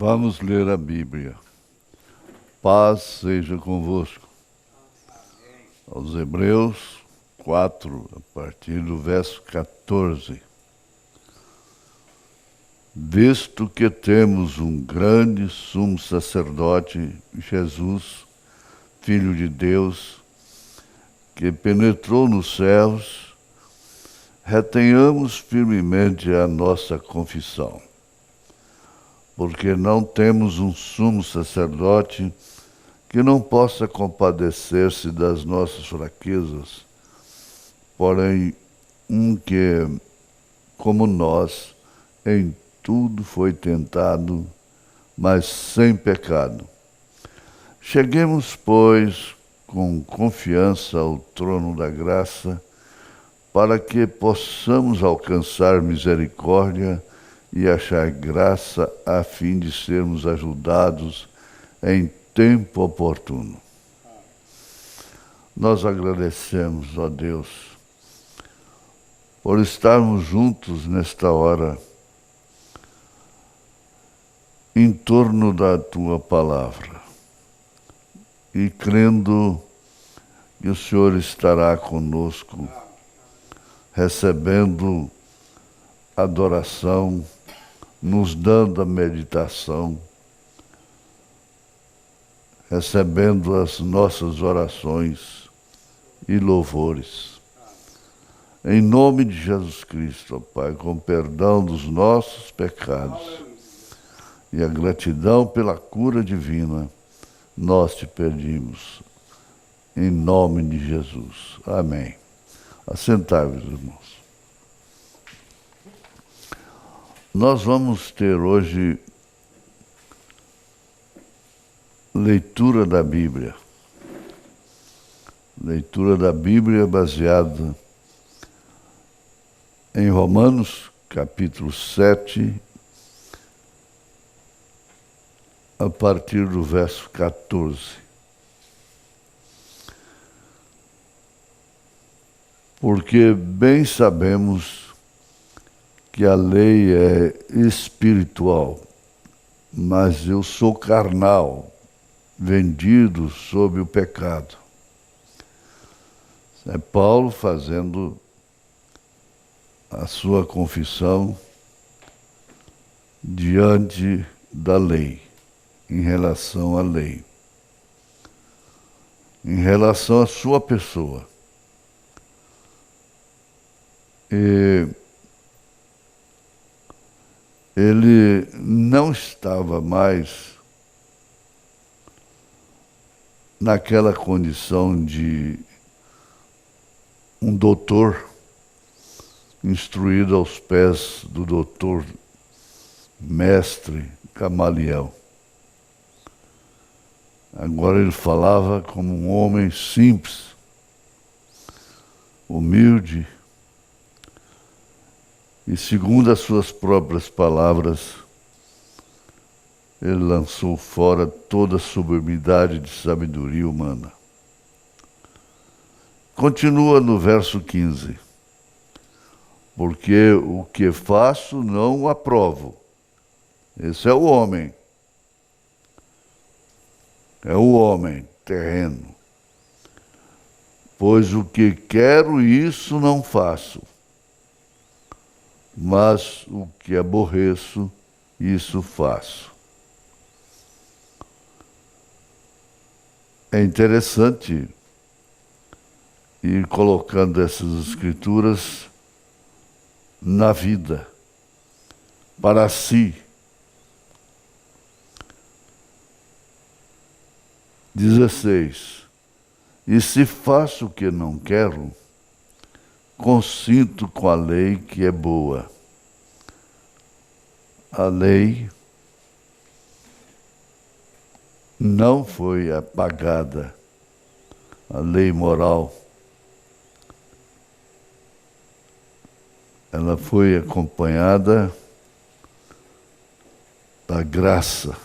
Vamos ler a Bíblia. Paz seja convosco. Aos Hebreus 4, a partir do verso 14. Visto que temos um grande sumo sacerdote, Jesus, Filho de Deus, que penetrou nos céus, retenhamos firmemente a nossa confissão. Porque não temos um sumo sacerdote que não possa compadecer-se das nossas fraquezas, porém um que, como nós, em tudo foi tentado, mas sem pecado. Cheguemos, pois, com confiança ao trono da graça, para que possamos alcançar misericórdia e achar graça a fim de sermos ajudados em tempo oportuno. Nós agradecemos, ó Deus, por estarmos juntos nesta hora em torno da Tua Palavra e crendo que o Senhor estará conosco, recebendo adoração, nos dando a meditação, recebendo as nossas orações e louvores. Em nome de Jesus Cristo, ó Pai, com perdão dos nossos pecados e a gratidão pela cura divina, nós te pedimos. Em nome de Jesus. Amém. Assentai-vos, irmãos. Nós vamos ter hoje leitura da Bíblia. Leitura da Bíblia baseada em Romanos, capítulo 7, a partir do verso 14. Porque bem sabemos que a lei é espiritual, mas eu sou carnal, vendido sob o pecado. É Paulo fazendo a sua confissão diante da lei, em relação à lei, em relação à sua pessoa. E ele não estava mais naquela condição de um doutor instruído aos pés do doutor mestre Gamaliel. Agora ele falava como um homem simples, humilde, e segundo as suas próprias palavras, ele lançou fora toda a sublimidade de sabedoria humana. Continua no verso 15. Porque o que faço não o aprovo. Esse é o homem. É o homem terreno. Pois o que quero, isso não faço. Mas o que aborreço, isso faço. É interessante ir colocando essas escrituras na vida, para si. 16. E se faço o que não quero, consinto com a lei que é boa. A lei não foi apagada, a lei moral. ela foi acompanhada da graça.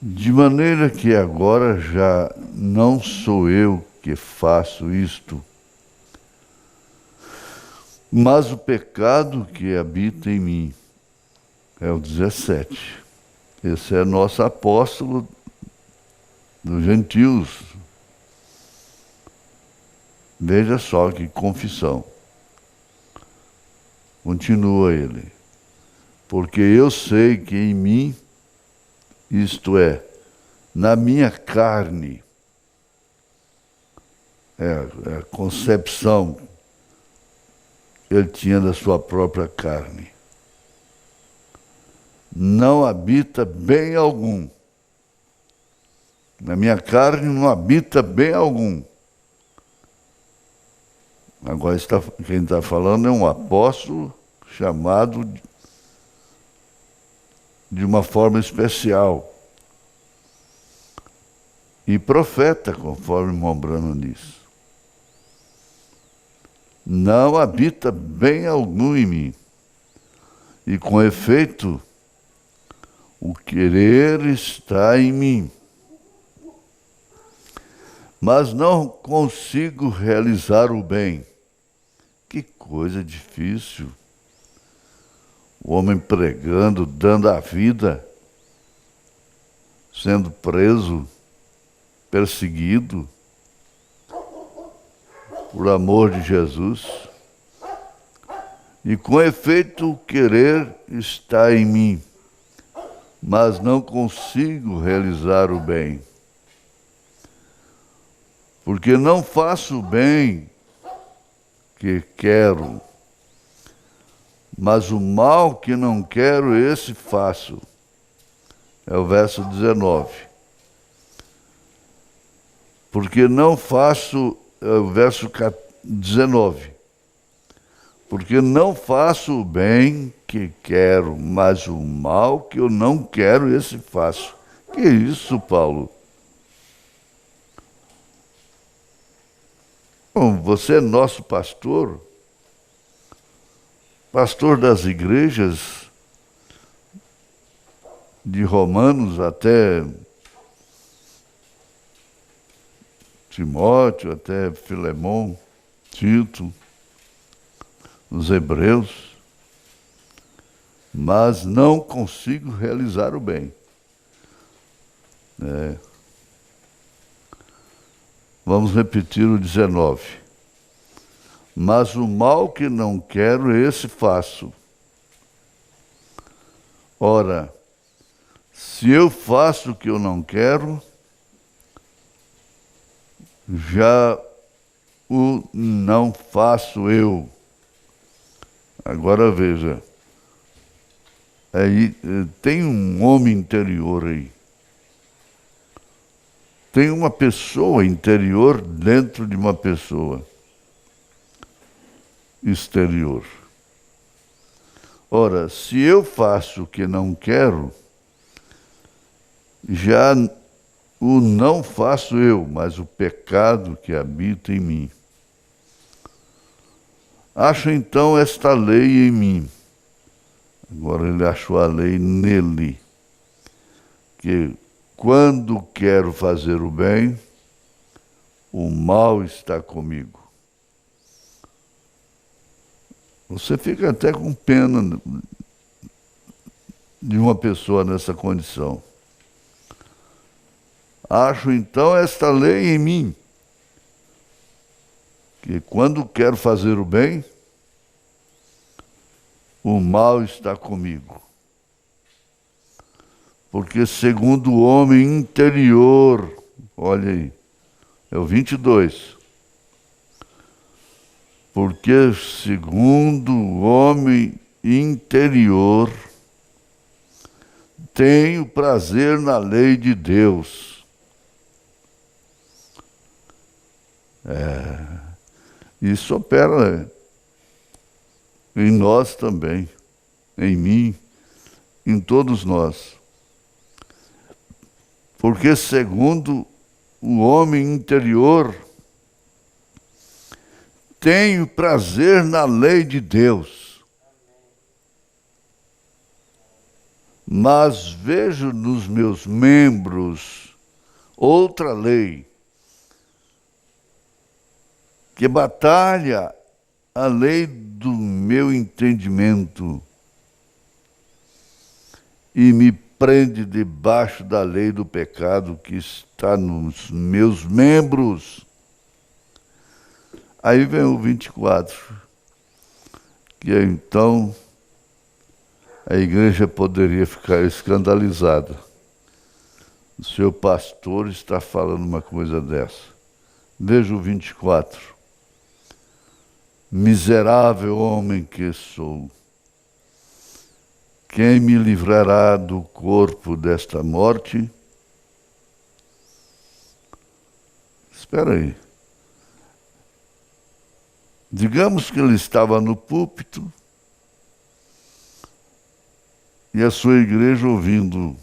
De maneira que agora já não sou eu que faço isto, mas o pecado que habita em mim. É o 17. Esse é nosso apóstolo dos gentios. Veja só que confissão. Continua ele. Porque eu sei que em mim, isto é, na minha carne, é a concepção que ele tinha da sua própria carne, não habita bem algum. Na minha carne não habita bem algum. Agora quem está falando é um apóstolo chamado de uma forma especial. E profeta, conforme Mombrano diz. Não habita bem algum em mim. E com efeito, o querer está em mim. Mas não consigo realizar o bem. Que coisa difícil. O homem pregando, dando a vida, sendo preso, perseguido, por amor de Jesus. E com efeito o querer está em mim, mas não consigo realizar o bem. Porque não faço o bem que quero, mas o mal que não quero, esse faço. É o verso 19. Porque não faço, é o verso 19. Porque não faço o bem que quero, mas o mal que eu não quero, esse faço. Que isso, Paulo? Bom, você é nosso pastor, pastor das igrejas, de Romanos até Timóteo, até Filemão, Tito, os hebreus, mas não consigo realizar o bem. Vamos repetir o 19. Mas o mal que não quero, esse faço. Ora, se eu faço o que eu não quero, já o não faço eu. Agora veja, aí tem um homem interior aí. Tem uma pessoa interior dentro de uma pessoa exterior. Ora, se eu faço o que não quero, já o não faço eu, mas o pecado que habita em mim. Acho então esta lei em mim. Agora ele achou a lei nele. Que quando quero fazer o bem, o mal está comigo. Você fica até com pena de uma pessoa nessa condição. Acho então esta lei em mim, que quando quero fazer o bem, o mal está comigo. Porque segundo o homem interior, olha aí, é o 22. Porque segundo o homem interior, tenho prazer na lei de Deus. Isso opera em nós também, em mim, em todos nós. Porque segundo o homem interior, tenho prazer na lei de Deus, mas vejo nos meus membros outra lei, que batalha a lei do meu entendimento e me prende debaixo da lei do pecado que está nos meus membros. Aí vem o 24, que então a igreja poderia ficar escandalizada. O seu pastor está falando uma coisa dessa. Veja o 24. Miserável homem que sou, quem me livrará do corpo desta morte? Espera aí. Digamos que ele estava no púlpito e a sua igreja ouvindo,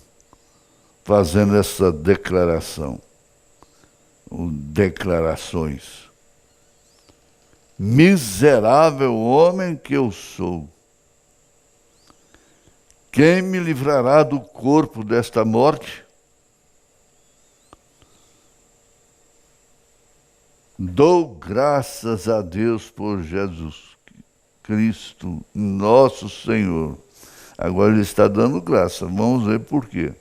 fazendo essa declaração, ou declarações. Miserável homem que eu sou, quem me livrará do corpo desta morte? Dou graças a Deus por Jesus Cristo, nosso Senhor. Agora ele está dando graça, vamos ver por quê.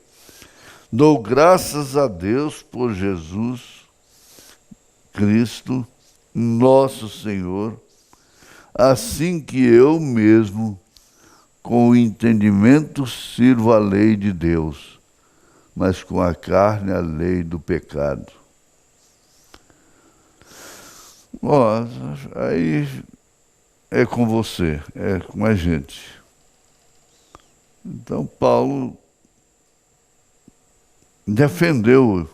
Dou graças a Deus por Jesus Cristo, nosso Senhor, assim que eu mesmo, com o entendimento, sirvo a lei de Deus, mas com a carne a lei do pecado. Ó, aí é com você, é com a gente. Então Paulo defendeu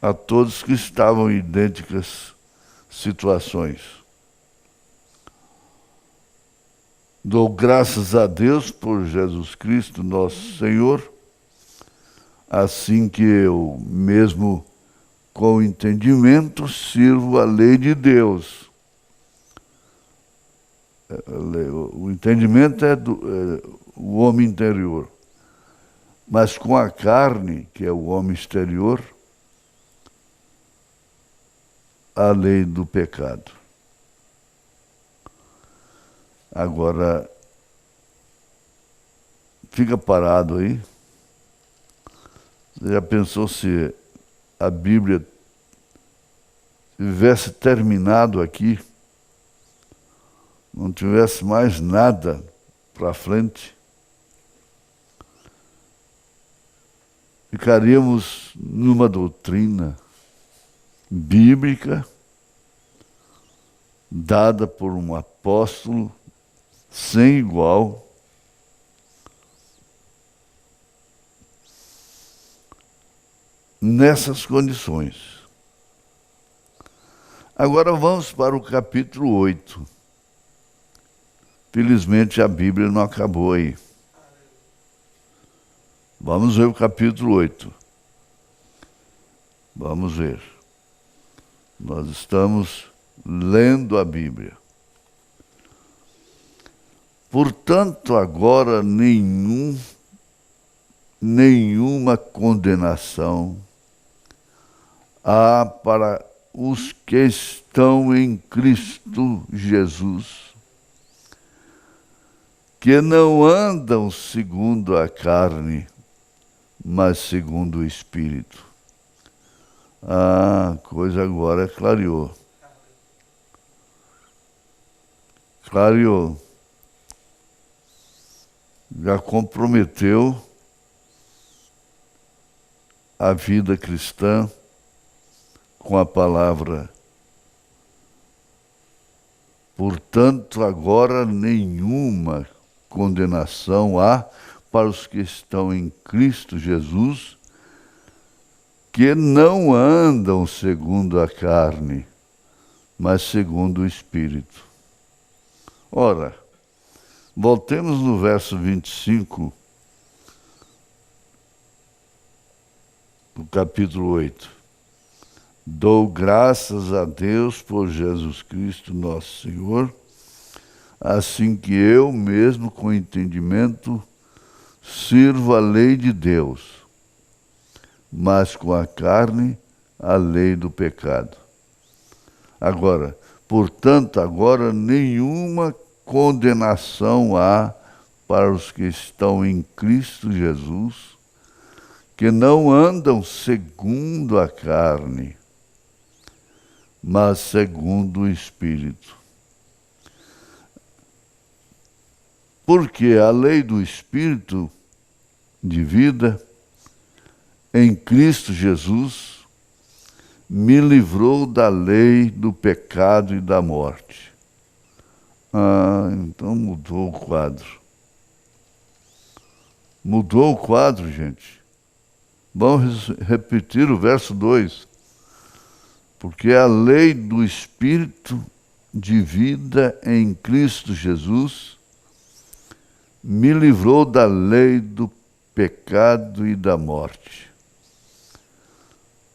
a todos que estavam em idênticas situações. Dou graças a Deus por Jesus Cristo, nosso Senhor, assim que eu mesmo, com entendimento, sirvo a lei de Deus. O entendimento é o homem interior, mas com a carne, que é o homem exterior, a lei do pecado. Agora, fica parado aí. Você já pensou se a Bíblia tivesse terminado aqui, não tivesse mais nada para frente? Ficaríamos numa doutrina bíblica dada por um apóstolo sem igual, nessas condições. Agora vamos para o capítulo 8. Felizmente a Bíblia não acabou aí. Vamos ver o capítulo 8. Vamos ver. Nós estamos lendo a Bíblia. Portanto, agora nenhuma condenação há para os que estão em Cristo Jesus, que não andam segundo a carne, mas segundo o Espírito. A coisa agora clareou. Clareou. Já comprometeu a vida cristã com a palavra. Portanto, agora nenhuma condenação há para os que estão em Cristo Jesus, que não andam segundo a carne, mas segundo o Espírito. Ora, voltemos no verso 25 do capítulo 8. Dou graças a Deus por Jesus Cristo, nosso Senhor, assim que eu mesmo, com entendimento, sirvo a lei de Deus, mas com a carne, a lei do pecado. Agora, portanto, agora nenhuma condenação há para os que estão em Cristo Jesus, que não andam segundo a carne, mas segundo o Espírito. Porque a lei do Espírito de vida em Cristo Jesus me livrou da lei do pecado e da morte. Então mudou o quadro. Mudou o quadro, gente. Vamos repetir o verso 2. Porque a lei do Espírito de vida em Cristo Jesus me livrou da lei do pecado e da morte.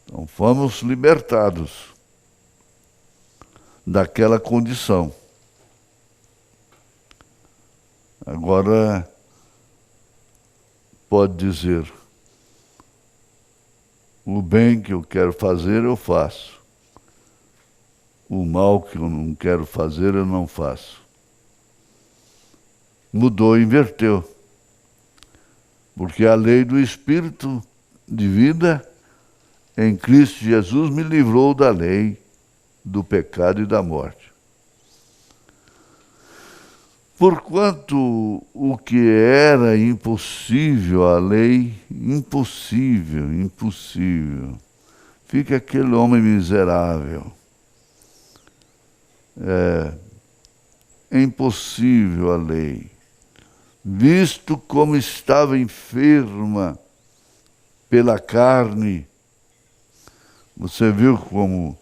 Então fomos libertados daquela condição. Agora pode dizer: o bem que eu quero fazer eu faço. O mal que eu não quero fazer, eu não faço. Mudou, inverteu. Porque a lei do Espírito de vida em Cristo Jesus me livrou da lei do pecado e da morte. Porquanto o que era impossível à lei, impossível, fica aquele homem miserável. É impossível a lei, visto como estava enferma pela carne. Você viu como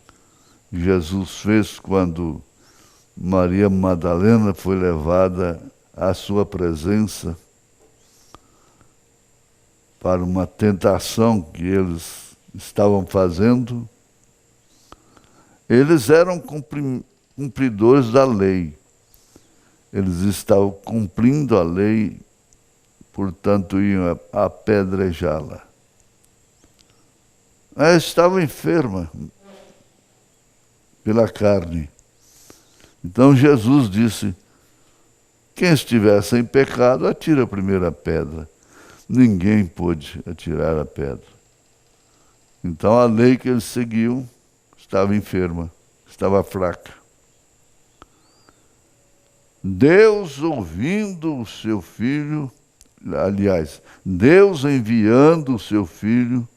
Jesus fez quando Maria Madalena foi levada à sua presença para uma tentação que eles estavam fazendo? Eles eram cumpridores da lei. Eles estavam cumprindo a lei, portanto iam apedrejá-la. Ela estava enferma pela carne. Então Jesus disse: quem estiver sem pecado, atira a primeira pedra. Ninguém pôde atirar a pedra. Então a lei que eles seguiam estava enferma, estava fraca. Deus ouvindo o seu Filho, Deus enviando o seu Filho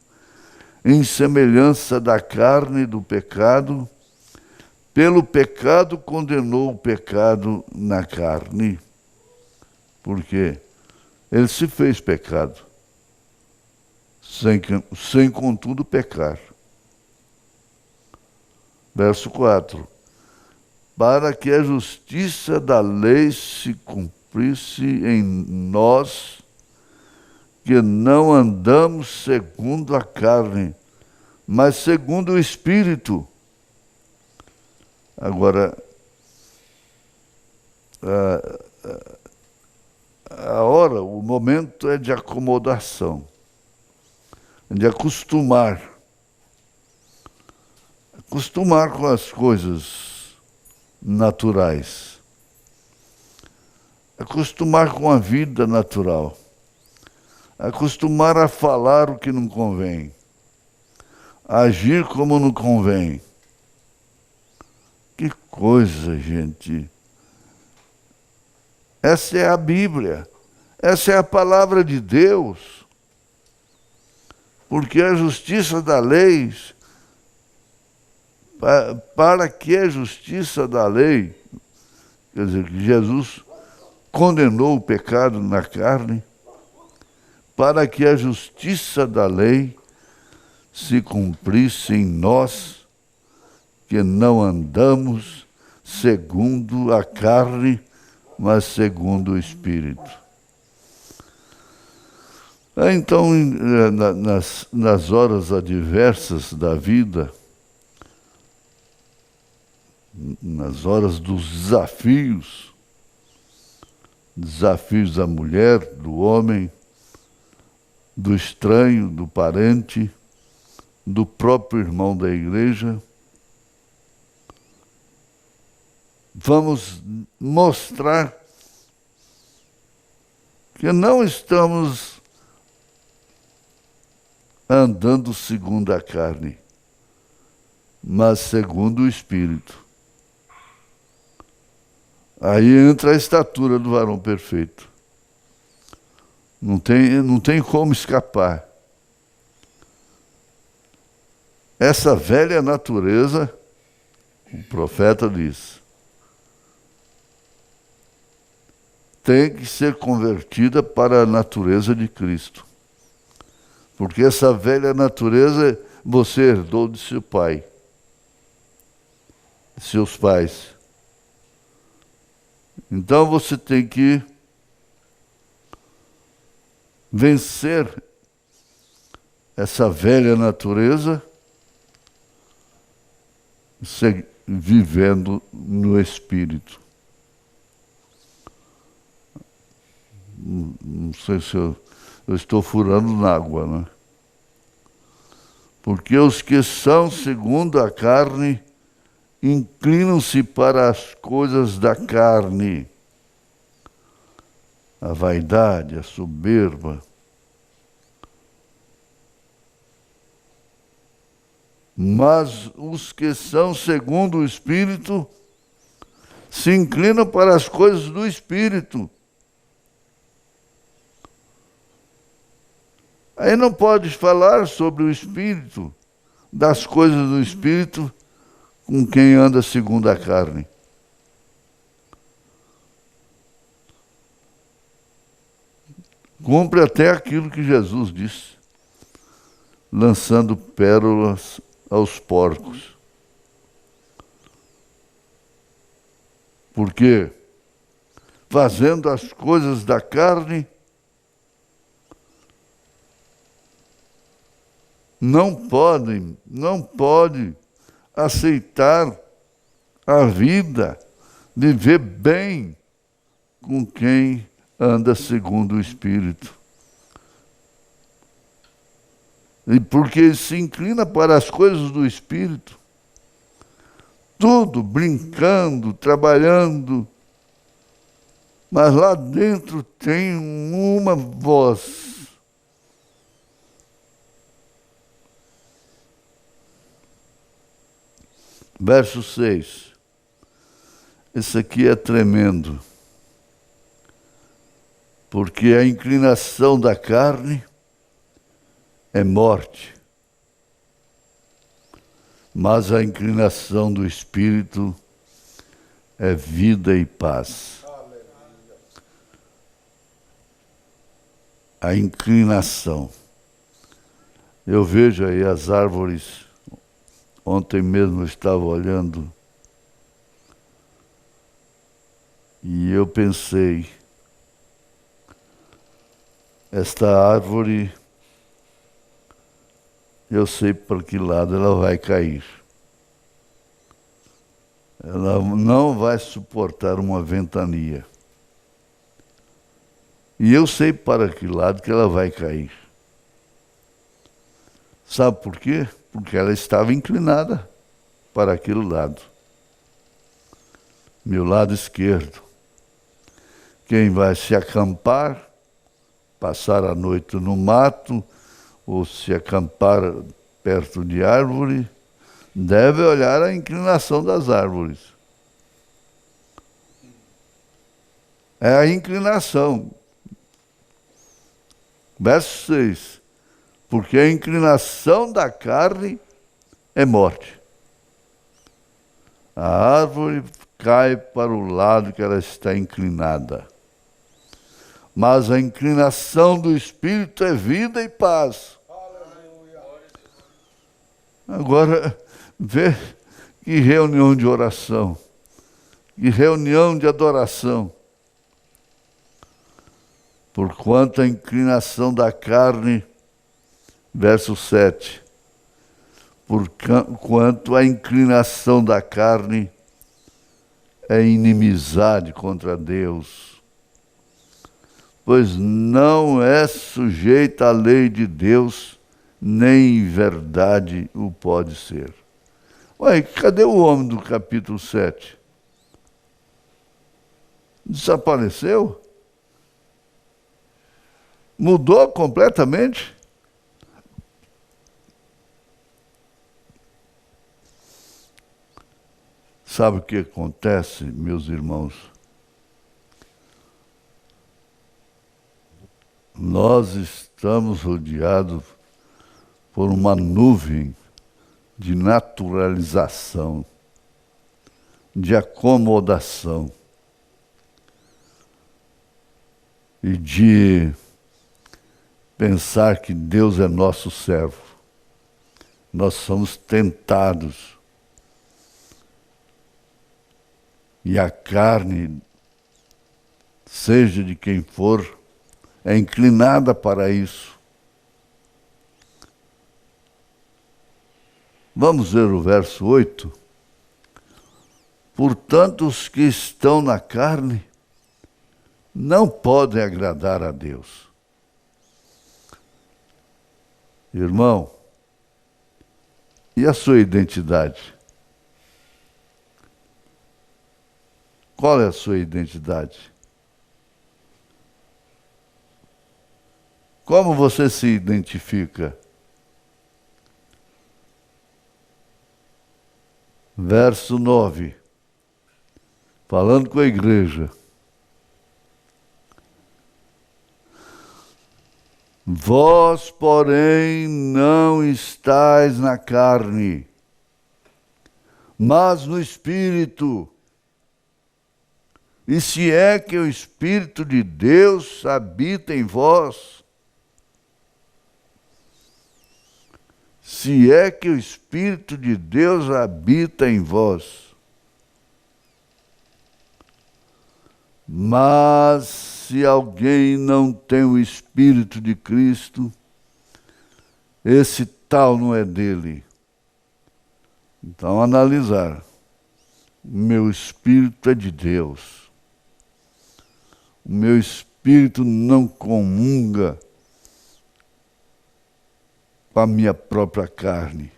em semelhança da carne do pecado, pelo pecado condenou o pecado na carne. Por quê? Ele se fez pecado, sem contudo pecar. Verso 4. Para que a justiça da lei se cumprisse em nós, que não andamos segundo a carne, mas segundo o Espírito. Agora, a hora, o momento é de acomodação, de acostumar com as coisas naturais, acostumar com a vida natural, acostumar a falar o que não convém, a agir como não convém. Que coisa, gente! Essa é a Bíblia, essa é a palavra de Deus, porque a justiça da lei, para que a justiça da lei, quer dizer, que Jesus condenou o pecado na carne, para que a justiça da lei se cumprisse em nós, que não andamos segundo a carne, mas segundo o Espírito. Então, nas horas adversas da vida, nas horas dos desafios, desafios da mulher, do homem, do estranho, do parente, do próprio irmão da igreja. Vamos mostrar que não estamos andando segundo a carne, mas segundo o Espírito. Aí entra a estatura do varão perfeito. Não tem como escapar. Essa velha natureza, o profeta diz, tem que ser convertida para a natureza de Cristo. Porque essa velha natureza você herdou de seu pai, de seus pais. Então você tem que vencer essa velha natureza vivendo no Espírito. Não sei se eu estou furando na água, né? Porque os que são segundo a carne inclinam-se para as coisas da carne, a vaidade, a soberba. Mas os que são segundo o Espírito se inclinam para as coisas do Espírito. Aí não pode falar sobre o Espírito, das coisas do Espírito, com quem anda segundo a carne. Cumpre até aquilo que Jesus disse, lançando pérolas aos porcos. Porque, fazendo as coisas da carne, não pode aceitar a vida, viver bem com quem anda segundo o Espírito. E porque se inclina para as coisas do Espírito, tudo brincando, trabalhando, mas lá dentro tem uma voz. Verso 6. Esse aqui é tremendo. Porque a inclinação da carne é morte, mas a inclinação do Espírito é vida e paz. A inclinação. Eu vejo aí as árvores. Ontem mesmo eu estava olhando e eu pensei, esta árvore, eu sei para que lado ela vai cair. Ela não vai suportar uma ventania. E eu sei para que lado que ela vai cair. Sabe por quê? Porque ela estava inclinada para aquele lado. Meu lado esquerdo. Quem vai se acampar, passar a noite no mato, ou se acampar perto de árvore, deve olhar a inclinação das árvores. É a inclinação. Verso 6. Porque a inclinação da carne é morte. A árvore cai para o lado que ela está inclinada. Mas a inclinação do Espírito é vida e paz. Agora, vê que reunião de oração, que reunião de adoração. Porquanto a inclinação da carne, verso 7, porquanto a inclinação da carne é inimizade contra Deus, pois não é sujeita à lei de Deus, nem em verdade o pode ser. Ué, cadê o homem do capítulo 7? Desapareceu? Mudou completamente? Sabe o que acontece, meus irmãos? Nós estamos rodeados por uma nuvem de naturalização, de acomodação e de pensar que Deus é nosso servo. Nós somos tentados. E a carne, seja de quem for, é inclinada para isso. Vamos ver o verso 8. Portanto, os que estão na carne não podem agradar a Deus. Irmão, e a sua identidade? Qual é a sua identidade? Como você se identifica? Verso 9. Falando com a igreja. Vós, porém, não estáis na carne, mas no Espírito. E se é que o Espírito de Deus habita em vós, se é que o Espírito de Deus habita em vós, mas se alguém não tem o Espírito de Cristo, esse tal não é dele. Então, analisar. Meu espírito é de Deus. O meu espírito não comunga com a minha própria carne.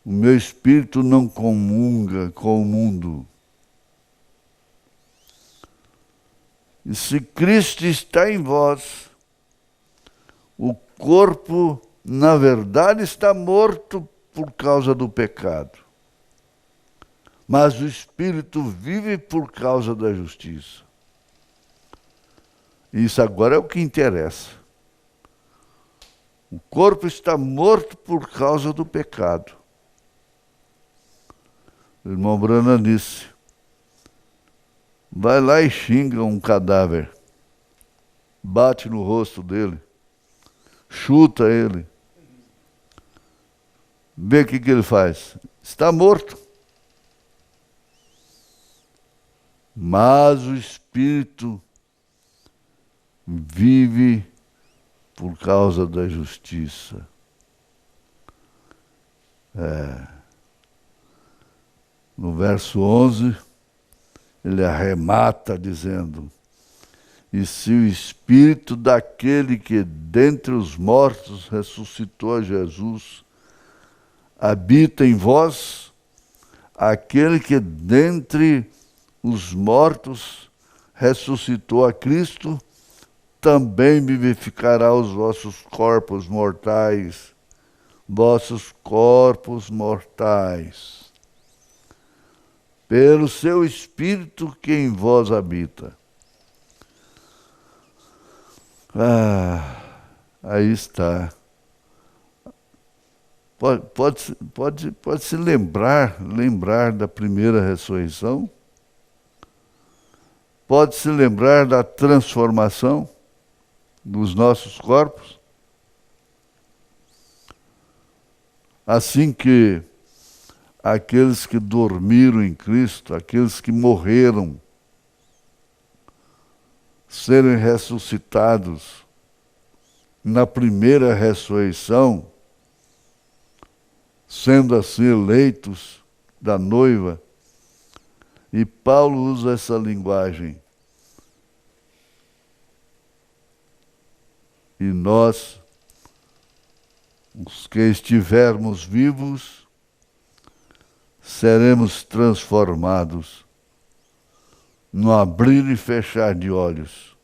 O meu espírito não comunga com o mundo. E se Cristo está em vós, o corpo, na verdade, está morto por causa do pecado. Mas o Espírito vive por causa da justiça. Isso agora é o que interessa. O corpo está morto por causa do pecado. O irmão Branham disse, vai lá e xinga um cadáver, bate no rosto dele, chuta ele, vê o que ele faz. Está morto. Mas o Espírito vive por causa da justiça. No verso 11, ele arremata dizendo, e se o Espírito daquele que dentre os mortos ressuscitou a Jesus habita em vós, aquele que dentre os mortos ressuscitou a Cristo, também vivificará os vossos corpos mortais, pelo seu Espírito que em vós habita. Aí está. Pode se lembrar da primeira ressurreição? Pode se lembrar da transformação dos nossos corpos? Assim que aqueles que dormiram em Cristo, aqueles que morreram, serem ressuscitados na primeira ressurreição, sendo assim eleitos da noiva, E Paulo usa essa linguagem. E nós, os que estivermos vivos, seremos transformados no abrir e fechar de olhos.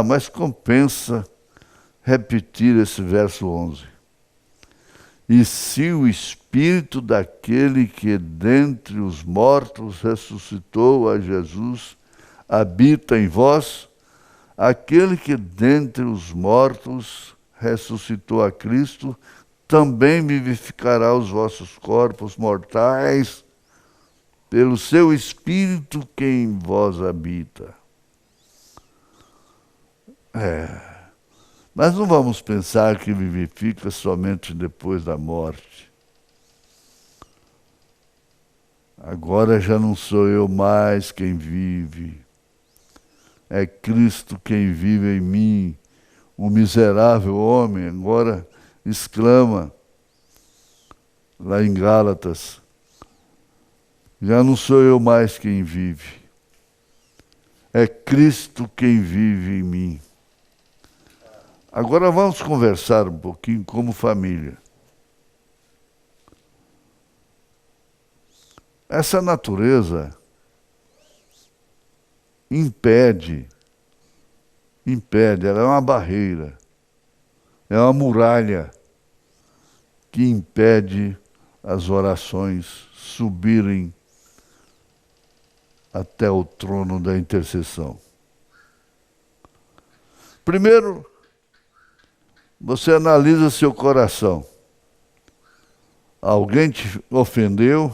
Mas compensa repetir esse verso 11. E se o Espírito daquele que dentre os mortos ressuscitou a Jesus habita em vós, aquele que dentre os mortos ressuscitou a Cristo também vivificará os vossos corpos mortais pelo seu Espírito que em vós habita. Mas não vamos pensar que vivifica somente depois da morte. Agora já não sou eu mais quem vive. É Cristo quem vive em mim. O miserável homem agora exclama lá em Gálatas. Já não sou eu mais quem vive. É Cristo quem vive em mim. Agora vamos conversar um pouquinho como família. Essa natureza impede, ela é uma barreira, é uma muralha que impede as orações subirem até o trono da intercessão. Primeiro, você analisa seu coração. Alguém te ofendeu?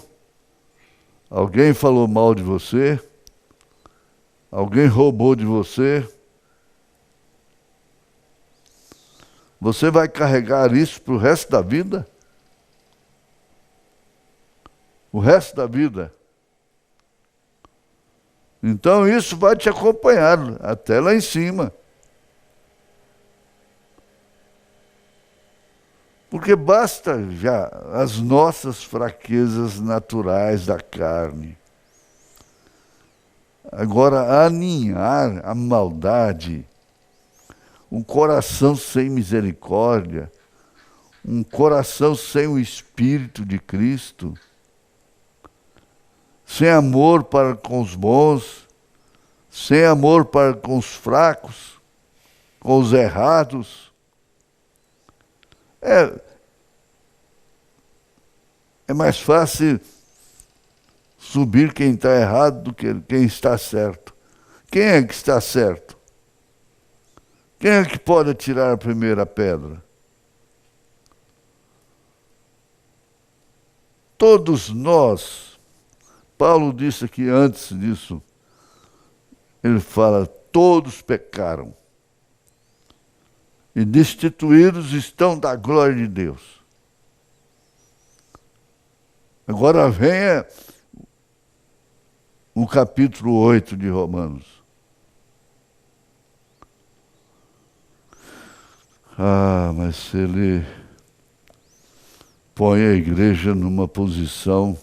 Alguém falou mal de você? Alguém roubou de você? Você vai carregar isso para o resto da vida? O resto da vida. Então isso vai te acompanhar até lá em cima. Porque basta já as nossas fraquezas naturais da carne. Agora, aninhar a maldade, um coração sem misericórdia, um coração sem o Espírito de Cristo, sem amor para com os bons, sem amor para com os fracos, com os errados. É mais fácil subir quem está errado do que quem está certo. Quem é que está certo? Quem é que pode atirar a primeira pedra? Todos nós, Paulo disse aqui antes disso, ele fala, todos pecaram e destituídos estão da glória de Deus. Agora venha o capítulo 8 de Romanos. Mas se ele põe a igreja numa posição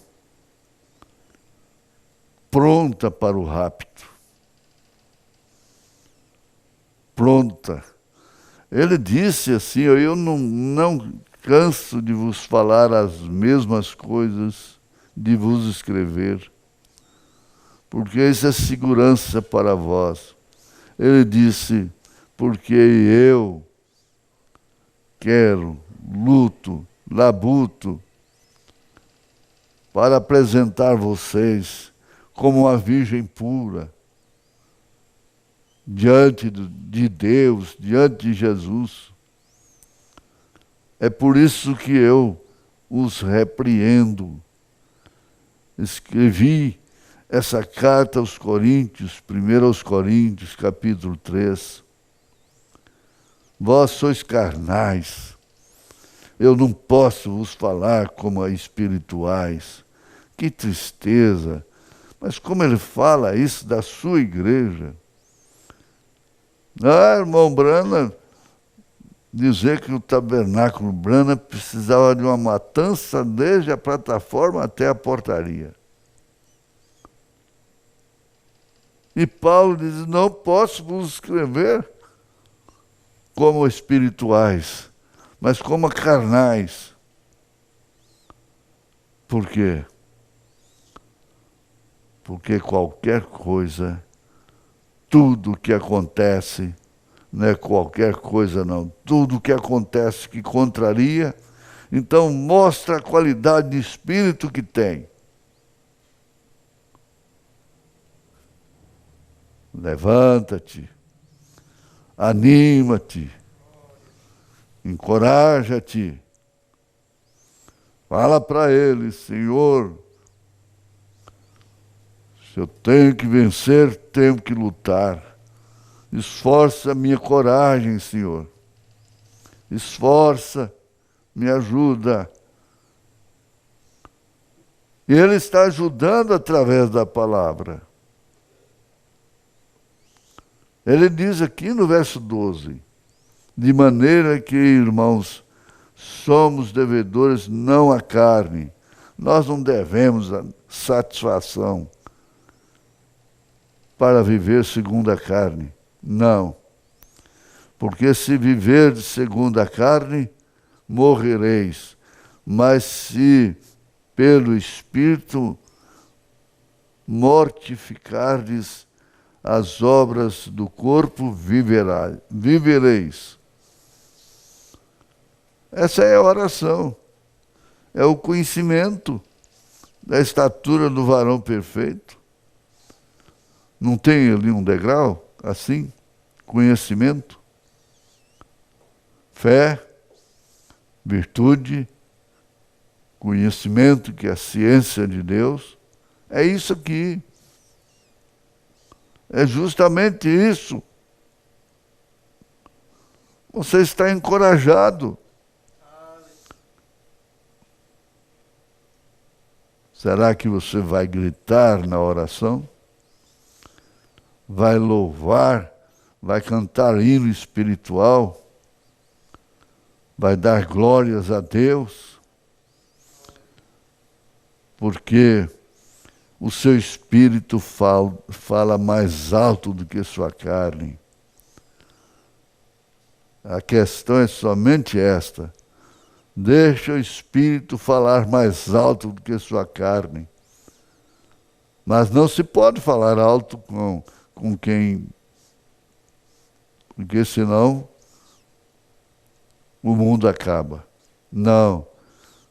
pronta para o rapto. Pronta. Ele disse assim, eu não canso de vos falar as mesmas coisas, de vos escrever, porque isso é segurança para vós. Ele disse, porque eu quero, luto, labuto, para apresentar vocês como uma virgem pura, diante de Deus, diante de Jesus. É por isso que eu os repreendo. Escrevi essa carta aos Coríntios, 1 aos Coríntios, capítulo 3. Vós sois carnais. Eu não posso vos falar como a espirituais. Que tristeza. Mas como ele fala isso da sua igreja? Irmão Brana, dizer que o tabernáculo Brana precisava de uma matança desde a plataforma até a portaria. E Paulo diz, não posso vos escrever como espirituais, mas como carnais. Por quê? Porque qualquer coisa, tudo que acontece, não é qualquer coisa não, tudo que acontece que contraria, então mostra a qualidade de espírito que tem. Levanta-te, anima-te, encoraja-te. Fala para ele, Senhor, se eu tenho que vencer, tenho que lutar. Esforça a minha coragem, Senhor. Esforça, me ajuda. E Ele está ajudando através da palavra. Ele diz aqui no verso 12, de maneira que, irmãos, somos devedores não à carne. Nós não devemos a satisfação para viver segundo a carne. Não. Porque se viverdes segundo a carne, morrereis. Mas se pelo Espírito mortificardes as obras do corpo, vivereis. Essa é a oração. É o conhecimento da estatura do varão perfeito. Não tem ali um degrau assim? Conhecimento, fé, virtude, conhecimento, que é a ciência de Deus. É isso aqui. É justamente isso. Você está encorajado. Será que você vai gritar na oração? Vai louvar? Vai cantar hino espiritual? Vai dar glórias a Deus? Porque o seu espírito fala mais alto do que sua carne. A questão é somente esta. Deixa o espírito falar mais alto do que sua carne. Mas não se pode falar alto com quem... Porque senão o mundo acaba. Não.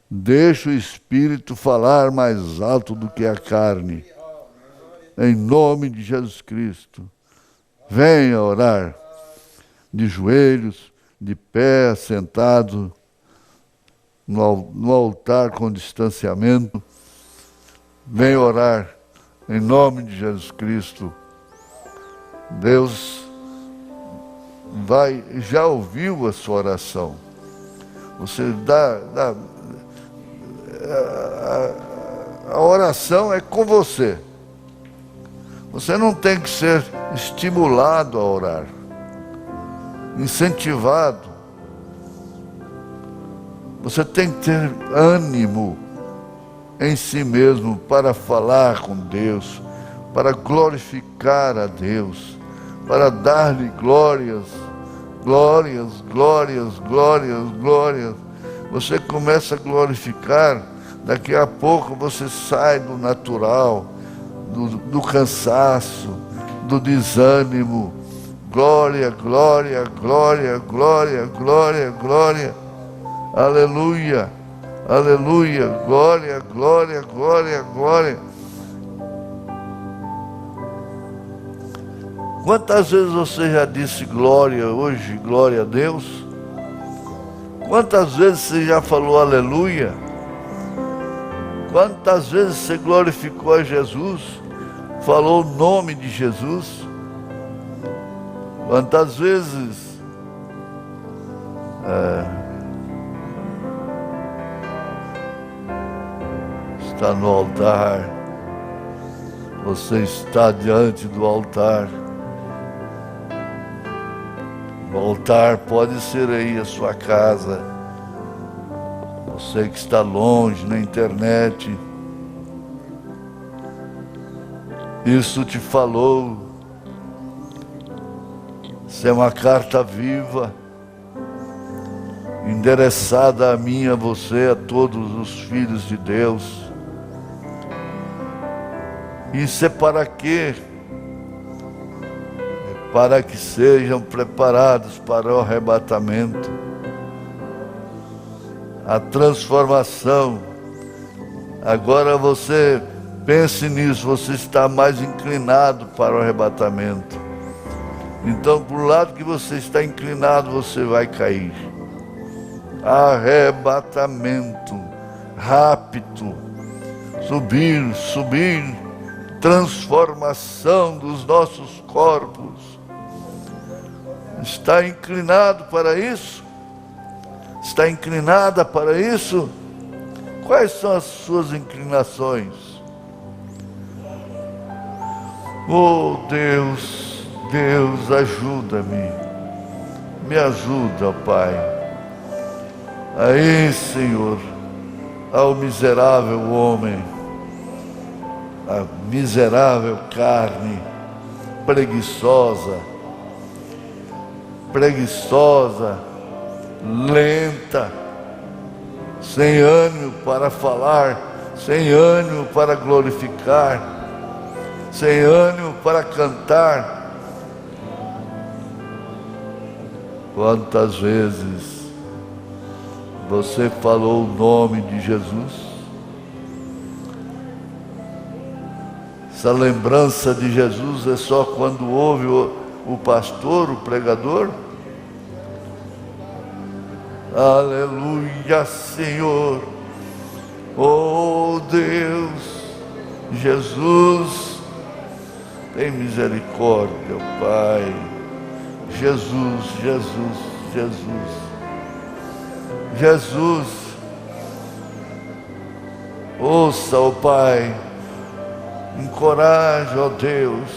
Deixa o espírito falar mais alto do que a carne. Em nome de Jesus Cristo. Venha orar. De joelhos, de pé, sentado, no altar com distanciamento. Venha orar. Em nome de Jesus Cristo. Deus já ouviu a sua oração. Você a oração é com você. Você não tem que ser estimulado a orar, incentivado. Você tem que ter ânimo em si mesmo para falar com Deus, para glorificar a Deus, para dar-lhe glórias, glórias, glórias, glórias, glórias. Você começa a glorificar, daqui a pouco você sai do natural, do cansaço, do desânimo. Glória, glória, glória, glória, glória, glória. Aleluia, aleluia, glória, glória, glória, glória. Quantas vezes você já disse glória hoje, glória a Deus? Quantas vezes você já falou aleluia? Quantas vezes você glorificou a Jesus? Falou o nome de Jesus? Quantas vezes está no altar, você está diante do altar. O altar pode ser aí a sua casa, você que está longe na internet. Isso te falou Essa é uma carta viva, endereçada a mim, a você, a todos os filhos de Deus. Isso é para quê? Para que sejam preparados para o arrebatamento, a transformação. Agora você pense nisso, você está mais inclinado para o arrebatamento. Então, para o lado que você está inclinado, você vai cair. Arrebatamento, rápido, subir, transformação dos nossos corpos. Está inclinado para isso? Está inclinada para isso? Quais são as suas inclinações? Oh Deus, Deus, ajuda-me. Me ajuda, Pai. Aí, Senhor, ao miserável homem, a miserável carne, preguiçosa, lenta, sem ânimo para falar, sem ânimo para glorificar, sem ânimo para cantar. Quantas vezes você falou o nome de Jesus? Essa lembrança de Jesus é só quando ouve o pastor, o pregador? Aleluia, Senhor. Oh Deus, Jesus, tem misericórdia, Pai. Jesus, ouça, ó Pai, encoraja, ó Deus,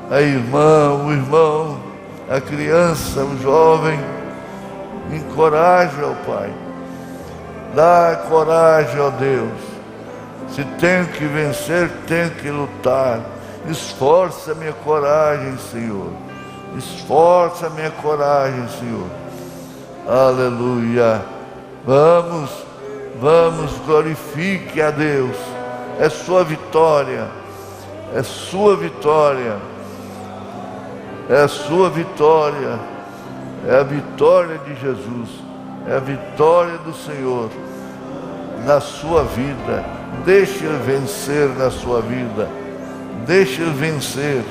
a irmã, o irmão, a criança, o jovem, encoraja, ó Pai, dá coragem, ó Deus. Se tenho que vencer, tenho que lutar. Esforça a minha coragem, Senhor. Esforça a minha coragem, Senhor. Aleluia. Vamos, glorifique a Deus. É sua vitória. É sua vitória. É a sua vitória. É a vitória de Jesus. É a vitória do Senhor na sua vida. Deixe Ele vencer na sua vida. Deixe Ele vencer.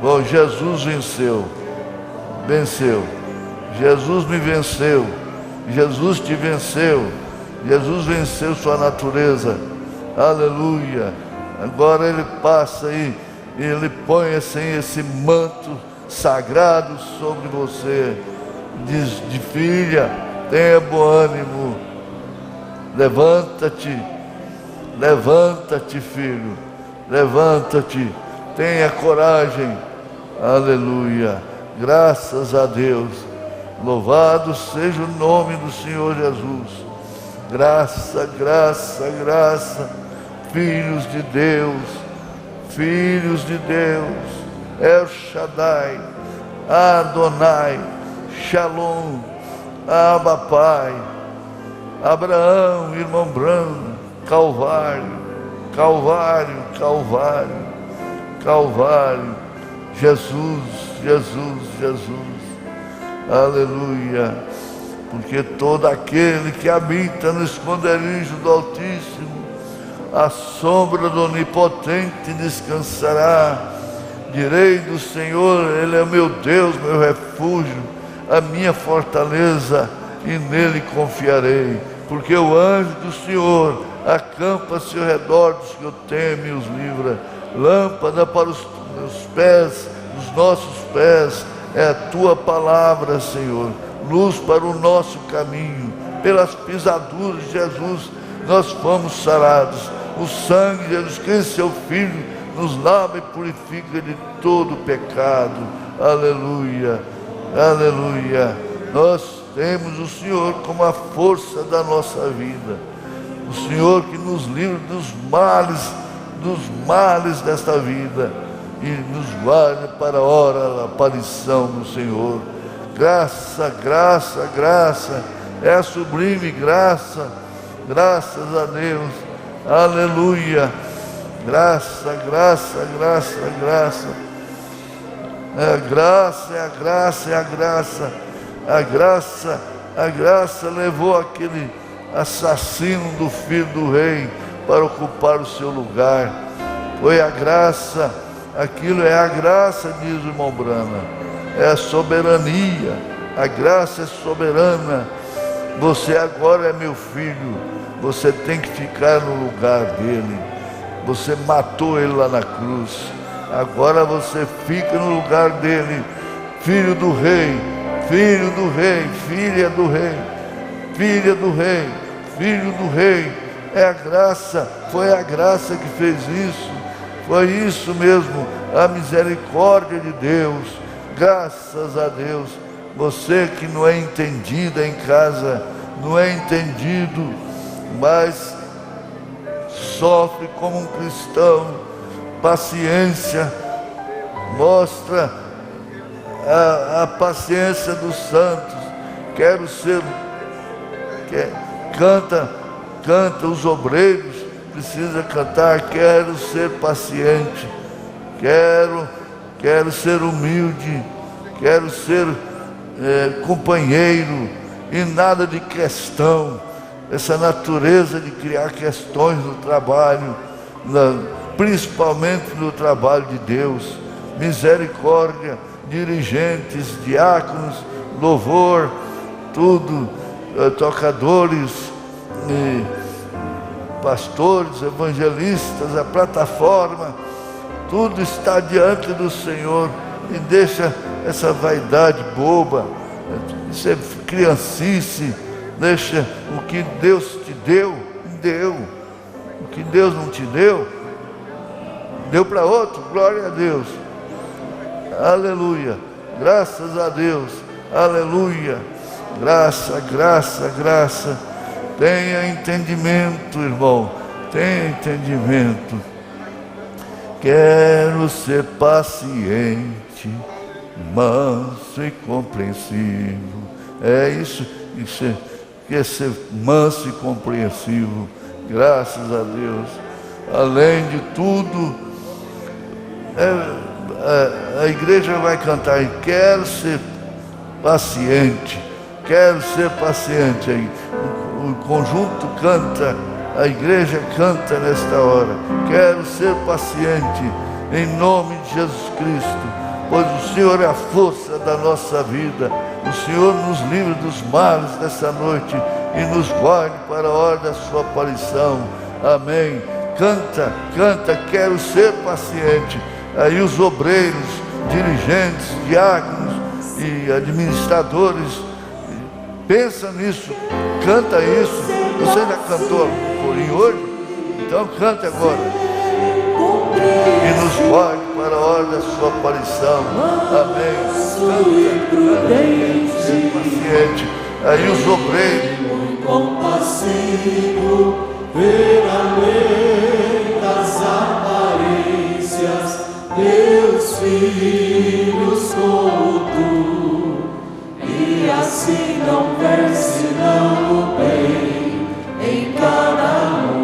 Bom, Jesus venceu. Jesus me venceu. Jesus te venceu. Jesus venceu sua natureza. Aleluia. Agora Ele passa aí, Ele põe assim esse manto sagrado sobre você. Diz de filha, tenha bom ânimo. Levanta-te, filho. Levanta-te, tenha coragem. Aleluia. Graças a Deus. Louvado seja o nome do Senhor Jesus. Graça. Filhos de Deus. El Shaddai, Adonai, Shalom, Abba Pai, Abraão, irmão Branco, Calvário, Jesus, aleluia, porque todo aquele que habita no esconderijo do Altíssimo, a sombra do Onipotente descansará. Direi do Senhor, Ele é o meu Deus, meu refúgio, a minha fortaleza, e nele confiarei, porque o anjo do Senhor acampa-se ao redor dos que o temem e os livra. Lâmpada para os pés, os nossos pés, é a tua palavra, Senhor. Luz para o nosso caminho. Pelas pisaduras de Jesus nós fomos sarados. O sangue de Jesus Cristo, seu Filho, nos lava e purifica de todo pecado. Aleluia. Nós temos o Senhor como a força da nossa vida. O Senhor que nos livra dos males desta vida. e nos guarde para a hora da aparição do Senhor. Graça, graça, graça, é a sublime graça, graças a Deus, aleluia, graça, graça, graça, graça, é a graça, é a graça, é a graça, a graça, a graça levou aquele assassino do filho do rei para ocupar o seu lugar, foi a graça, aquilo é a graça, diz o irmão Brana, é a soberania, a graça é soberana. Você agora é meu filho, você tem que ficar no lugar dele, você matou ele lá na cruz, agora você fica no lugar dele, filho do rei, filho do rei, filha do rei, filha do rei, filho do rei. É a graça, foi a graça que fez isso, foi isso mesmo, a misericórdia de Deus, graças a Deus. Você que não é entendida em casa, não é entendido, mas sofre como um cristão, paciência, mostra a paciência dos santos. Quero ser, canta, os obreiros precisam cantar, quero ser paciente, quero ser humilde, quero ser companheiro, e nada de questão, essa natureza de criar questões no trabalho, principalmente no trabalho de Deus. Misericórdia, dirigentes, diáconos, louvor, tudo, tocadores, pastores, evangelistas, a plataforma, tudo está diante do Senhor, e deixa essa vaidade boba, isso é criancice, deixa o que Deus te deu, o que Deus não te deu, deu para outro, glória a Deus, aleluia, graças a Deus, aleluia, graça, graça, graça. Tenha entendimento, irmão, tenha entendimento. Quero ser paciente, manso e compreensivo. É isso, quer ser manso e compreensivo, graças a Deus. Além de tudo, a igreja vai cantar, e quero ser paciente, quero ser paciente. Aí o conjunto canta, a igreja canta nesta hora, quero ser paciente, em nome de Jesus Cristo, pois o Senhor é a força da nossa vida, o Senhor nos livra dos males dessa noite, e nos guarde para a hora da sua aparição, amém. Canta, canta, quero ser paciente. Aí os obreiros, dirigentes, diáconos e administradores, pensa nisso, canta isso. Você já cantou corinho hoje? Então cante agora. E nos guarde para a hora da sua aparição. Amém. Canta, ser paciente. Aí os obreiros, compassivo, ver além das aparências, teus filhos como tu, e assim não ver senão o bem em cada um.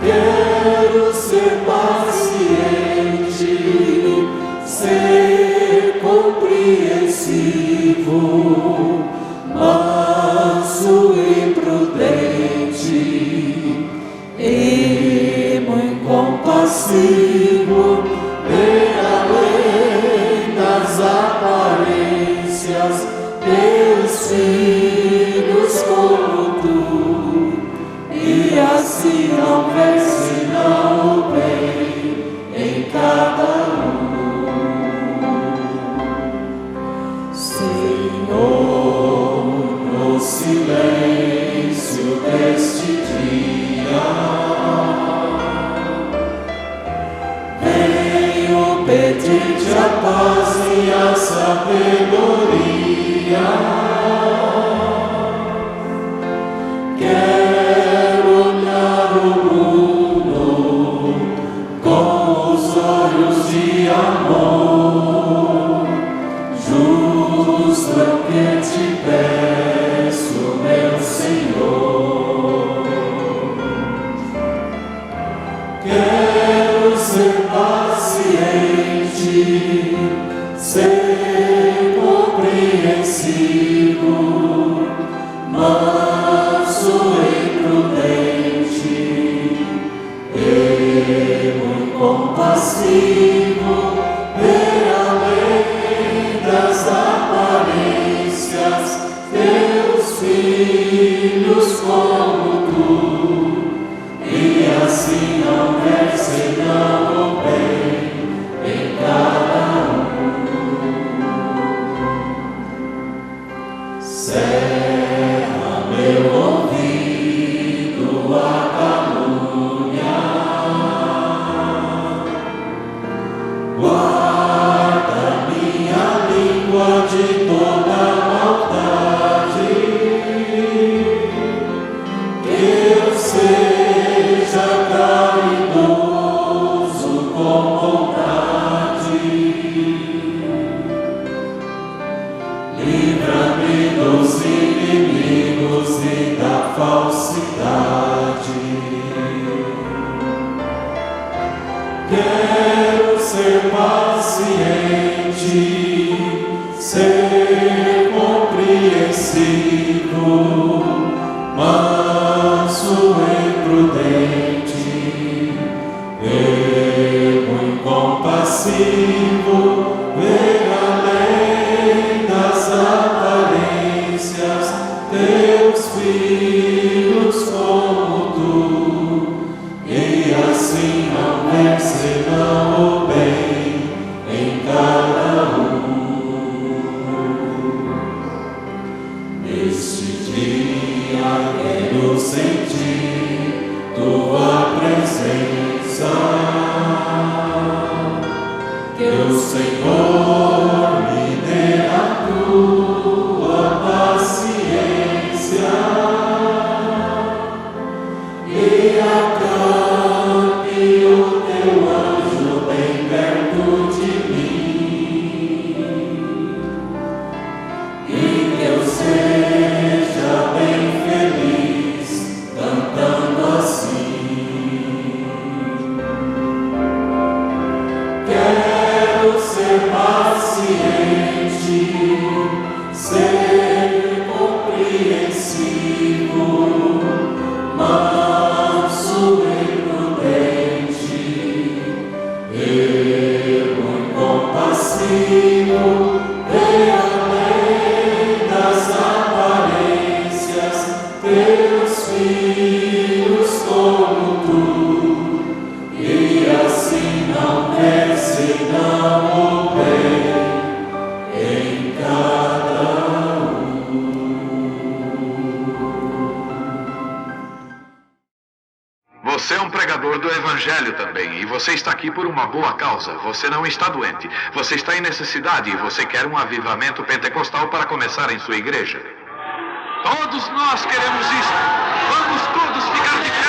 Quero ser paciente, ser compreensivo, manso e prudente, e muito compassivo, ver além das aparências, teus filhos como tu, e assim não ver senão o bem em cada um. Senhor, no silêncio deste dia, venho pedir-te a paz e a sabedoria. Quero olhar o mundo Quero ser paciente, ser compreensivo, manso e prudente, e compassivo, ver além das aparências, teus filhos como tu, e assim não senão o bem em cada um. Cerra meu ouvido a calúnia, guarda minha língua de toda maldade, que eu seja caridoso com bondade. Livra-me dos inimigos e da falsidade. Quero ser paciente, ser compreensivo, manso e prudente, compassivo, ver além das aparências, teus filhos como tu, e assim não ver senão o bem em cada um. Neste dia quero sentir tua presença, que o Senhor me dê a tua paciência e acampe o teu anjo bem perto de mim, e que eu seja bem feliz cantando assim. Quero ser paciente, ser compreensivo, manso e prudente, ermo e compassivo, ver além das aparências, teus filhos como tu, e assim não ver senão o bem em cada um. Você é um pregador do Evangelho também, e você está aqui por uma boa causa. Você não está doente, você está em necessidade e você quer um avivamento pentecostal para começar em sua igreja. Todos nós queremos isso. Vamos todos ficar de pé.